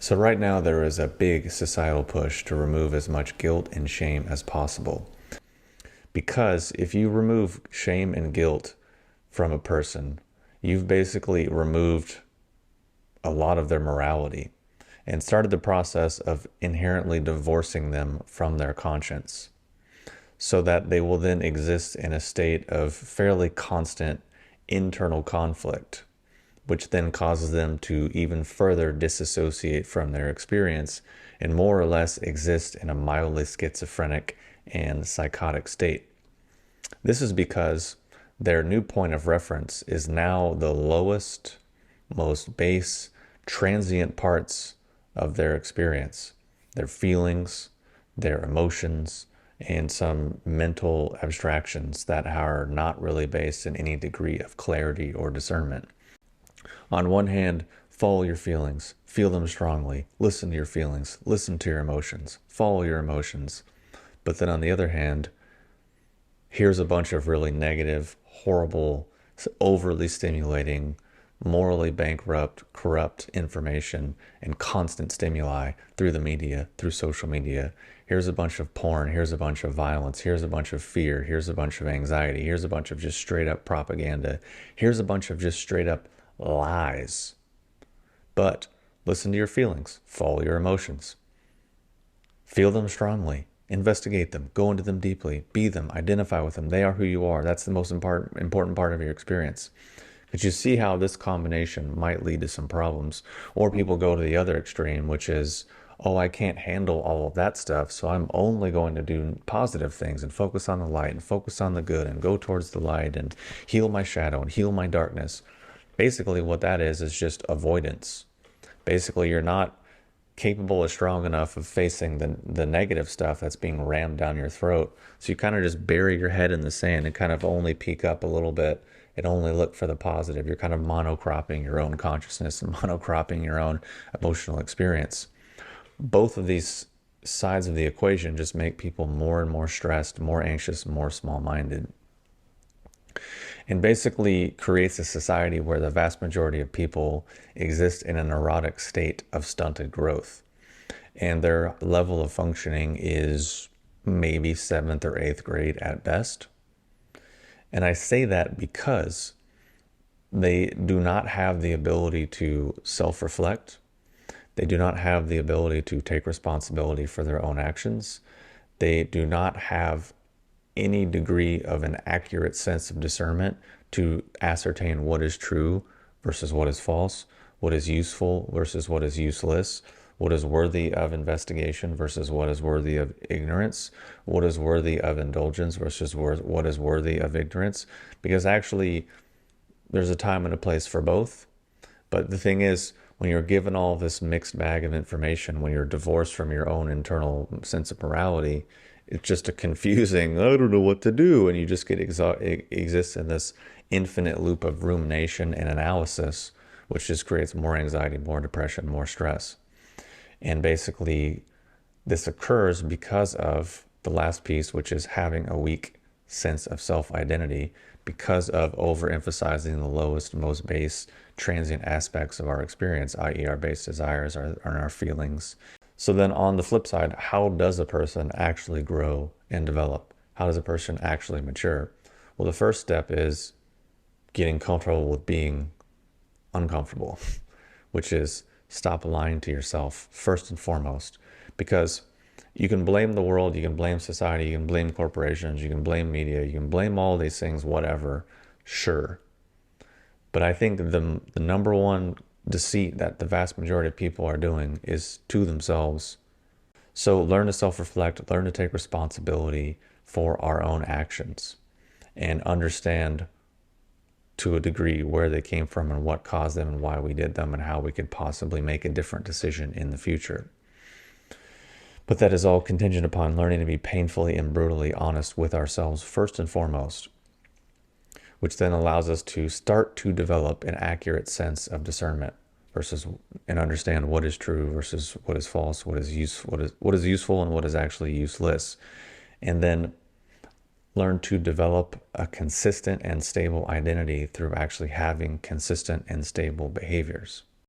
So right now there is a big societal push to remove as much guilt and shame as possible. Because if you remove shame and guilt from a person, you've basically removed a lot of their morality and started the process of inherently divorcing them from their conscience, so that they will then exist in a state of fairly constant internal conflict, which then causes them to even further disassociate from their experience and more or less exist in a mildly schizophrenic and psychotic state. This is because their new point of reference is now the lowest, most base, transient parts of their experience, their feelings, their emotions, and some mental abstractions that are not really based in any degree of clarity or discernment. On one hand, follow your feelings, feel them strongly, listen to your feelings, listen to your emotions, follow your emotions. But then on the other hand, here's a bunch of really negative, horrible, overly stimulating, morally bankrupt, corrupt information and constant stimuli through the media, through social media. Here's a bunch of porn, here's a bunch of violence, here's a bunch of fear, here's a bunch of anxiety, here's a bunch of just straight up propaganda, here's a bunch of just straight up lies. But listen to your feelings, follow your emotions, feel them strongly, investigate them, go into them deeply, be them, identify with them. They are who you are. That's the most important part of your experience. But you see how this combination might lead to some problems. Or people go to the other extreme, which is, oh, I can't handle all of that stuff, so I'm only going to do positive things and focus on the light and focus on the good and go towards the light and heal my shadow and heal my darkness. Basically, what that is just avoidance. Basically, you're not capable or strong enough of facing the negative stuff that's being rammed down your throat. So you kind of just bury your head in the sand and kind of only peek up a little bit and only look for the positive. You're kind of monocropping your own consciousness and monocropping your own emotional experience. Both of these sides of the equation just make people more and more stressed, more anxious, more small-minded. And basically creates a society where the vast majority of people exist in an erotic state of stunted growth. And their level of functioning is maybe 7th or 8th grade at best. And I say that because they do not have the ability to self-reflect. They do not have the ability to take responsibility for their own actions. They do not have any degree of an accurate sense of discernment to ascertain what is true versus what is false, what is useful versus what is useless, what is worthy of investigation versus what is worthy of ignorance, what is worthy of indulgence versus what is worthy of ignorance. Because actually, there's a time and a place for both. But the thing is, when you're given all this mixed bag of information, when you're divorced from your own internal sense of morality, it's just a confusing, I don't know what to do. And you just get exist in this infinite loop of rumination and analysis, which just creates more anxiety, more depression, more stress. And basically, this occurs because of the last piece, which is having a weak sense of self-identity, because of overemphasizing the lowest, most base, transient aspects of our experience, i.e. our base desires, our feelings. So then on the flip side, how does a person actually grow and develop? How does a person actually mature? Well, the first step is getting comfortable with being uncomfortable, which is stop lying to yourself first and foremost. Because you can blame the world, you can blame society, you can blame corporations, you can blame media, you can blame all these things, whatever, sure. But I think the number one deceit that the vast majority of people are doing is to themselves. So learn to self-reflect, learn to take responsibility for our own actions and understand to a degree where they came from and what caused them and why we did them and how we could possibly make a different decision in the future. But that is all contingent upon learning to be painfully and brutally honest with ourselves first and foremost, which then allows us to start to develop an accurate sense of discernment versus and understand what is true versus what is false, what is useful and what is actually useless. And then learn to develop a consistent and stable identity through actually having consistent and stable behaviors.